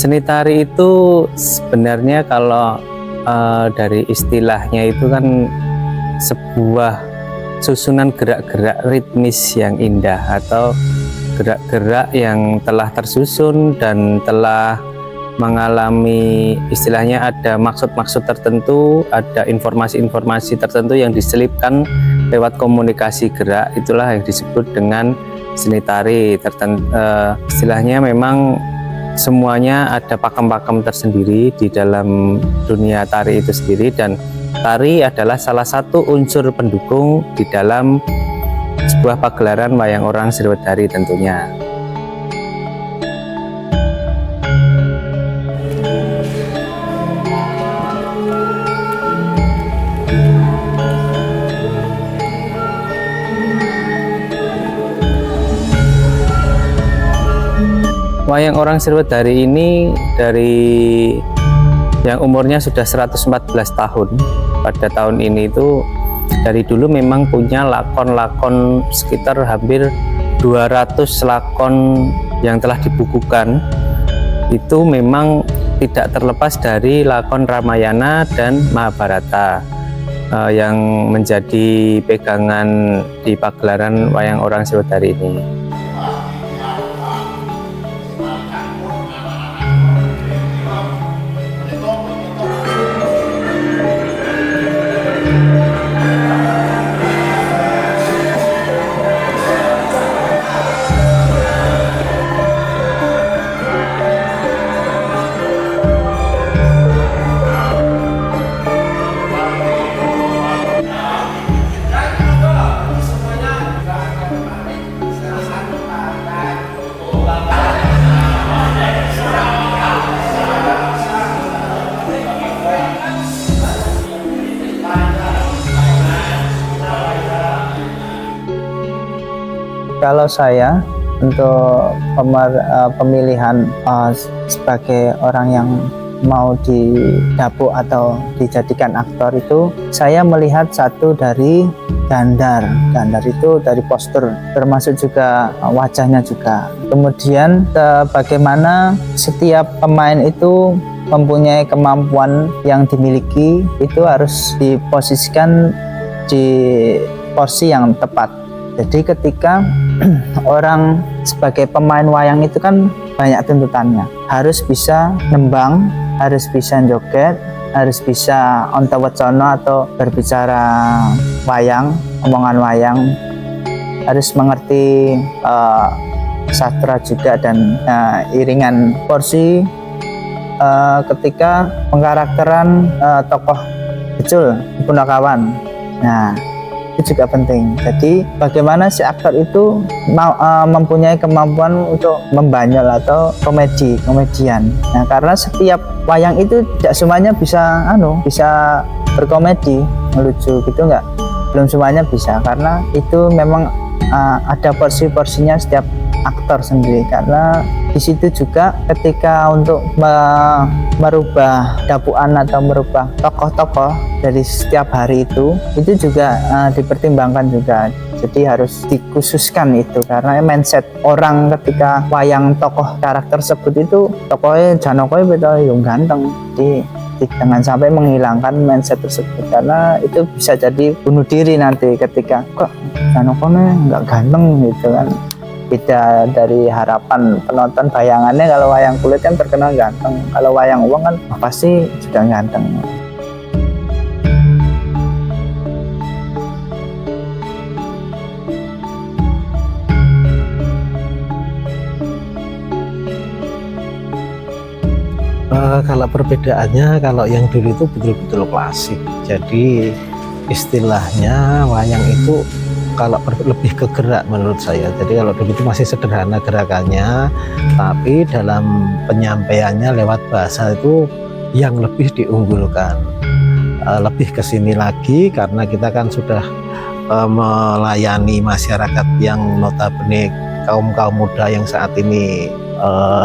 Seni tari itu sebenarnya kalau dari istilahnya itu kan sebuah susunan gerak-gerak ritmis yang indah atau gerak-gerak yang telah tersusun dan telah mengalami istilahnya ada maksud-maksud tertentu, ada informasi-informasi tertentu yang diselipkan lewat komunikasi gerak, itulah yang disebut dengan seni tari. Istilahnya memang semuanya ada pakem-pakem tersendiri di dalam dunia tari itu sendiri, dan tari adalah salah satu unsur pendukung di dalam sebuah pagelaran wayang orang Sriwedari tentunya. Wayang orang Sriwedari ini dari yang umurnya sudah 114 tahun pada tahun ini itu dari dulu memang punya lakon-lakon sekitar hampir 200 lakon yang telah dibukukan. Itu memang tidak terlepas dari lakon Ramayana dan Mahabharata yang menjadi pegangan di pagelaran wayang orang Sriwedari ini. Kalau saya untuk pemilihan sebagai orang yang mau didapuk atau dijadikan aktor itu, saya melihat satu dari dandar itu dari postur, termasuk juga wajahnya juga. Kemudian bagaimana setiap pemain itu mempunyai kemampuan yang dimiliki, itu harus diposisikan di porsi yang tepat. Jadi ketika orang sebagai pemain wayang itu kan banyak tuntutannya, harus bisa nembang, harus bisa joget, harus bisa ontawetsono atau berbicara wayang, omongan wayang, harus mengerti sastra juga dan iringan porsi ketika pengkarakteran tokoh Becul Punakawan. Nah, itu juga penting. Jadi bagaimana si aktor itu mempunyai kemampuan untuk membanyol atau komedian. Nah, karena setiap wayang itu tidak semuanya bisa berkomedi, melucu gitu, enggak. Belum semuanya bisa, karena itu memang ada porsi-porsinya setiap aktor sendiri. Karena di situ juga ketika untuk merubah dapuan atau merubah tokoh-tokoh dari setiap hari itu juga dipertimbangkan juga. Jadi harus dikhususkan itu, karena mindset orang ketika wayang tokoh karakter tersebut itu tokohnya Janoko beda yang ganteng. Jadi jangan sampai menghilangkan mindset tersebut, karena itu bisa jadi bunuh diri nanti ketika kok Janoko nggak ganteng gitu kan. Beda dari harapan penonton, bayangannya kalau wayang kulit kan terkenal ganteng, kalau wayang uang kan pasti sudah ganteng. Kalau perbedaannya, kalau yang dulu itu betul-betul klasik, jadi istilahnya wayang itu kalau lebih ke gerak menurut saya. Jadi kalau dulu itu masih sederhana gerakannya, tapi dalam penyampaiannya lewat bahasa itu yang lebih diunggulkan. Lebih ke sini lagi karena kita kan sudah melayani masyarakat yang notabene kaum muda yang saat ini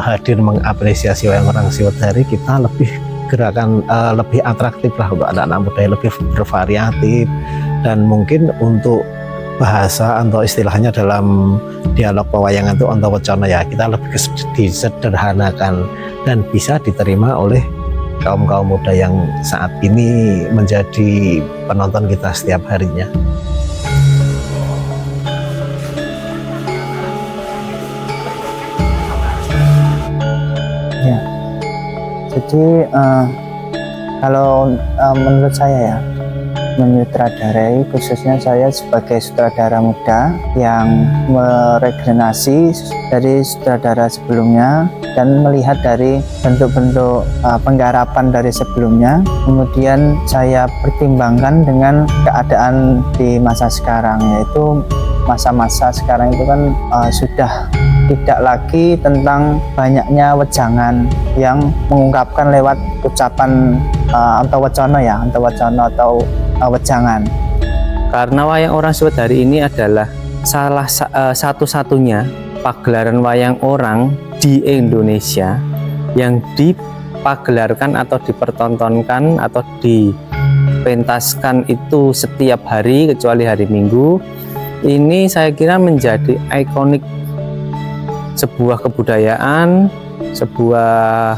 hadir mengapresiasi wayang orang Sriwedari. Kita lebih gerakan lebih atraktif lah untuk anak-anak muda, yang lebih bervariatif, dan mungkin untuk bahasa atau istilahnya dalam dialog pewayangan itu ontowecana ya, kita lebih disederhanakan dan bisa diterima oleh kaum muda yang saat ini menjadi penonton kita setiap harinya. Ya, jadi kalau menurut saya ya, menyutradarai, khususnya saya sebagai sutradara muda yang meregenerasi dari sutradara sebelumnya dan melihat dari bentuk-bentuk penggarapan dari sebelumnya, kemudian saya pertimbangkan dengan keadaan di masa sekarang, yaitu masa-masa sekarang itu kan sudah tidak lagi tentang banyaknya wejangan yang mengungkapkan lewat ucapan antawacana ya, antawacana atau wejangan. Karena wayang orang Suwet hari ini adalah salah satu-satunya pagelaran wayang orang di Indonesia yang dipagelarkan atau dipertontonkan atau dipentaskan itu setiap hari kecuali hari Minggu. Ini saya kira menjadi ikonik sebuah kebudayaan, sebuah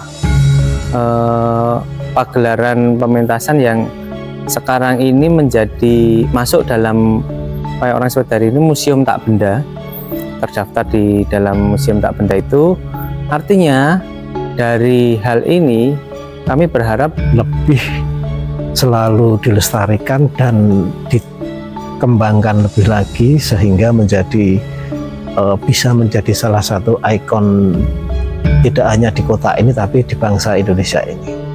pagelaran pementasan yang sekarang ini menjadi masuk dalam wayang orang Suwet hari ini Museum Tak Benda, terdaftar di dalam Museum Tak Benda itu. Artinya dari hal ini kami berharap lebih selalu dilestarikan dan dikembangkan lebih lagi sehingga menjadi bisa menjadi salah satu ikon tidak hanya di kota ini tapi di bangsa Indonesia ini.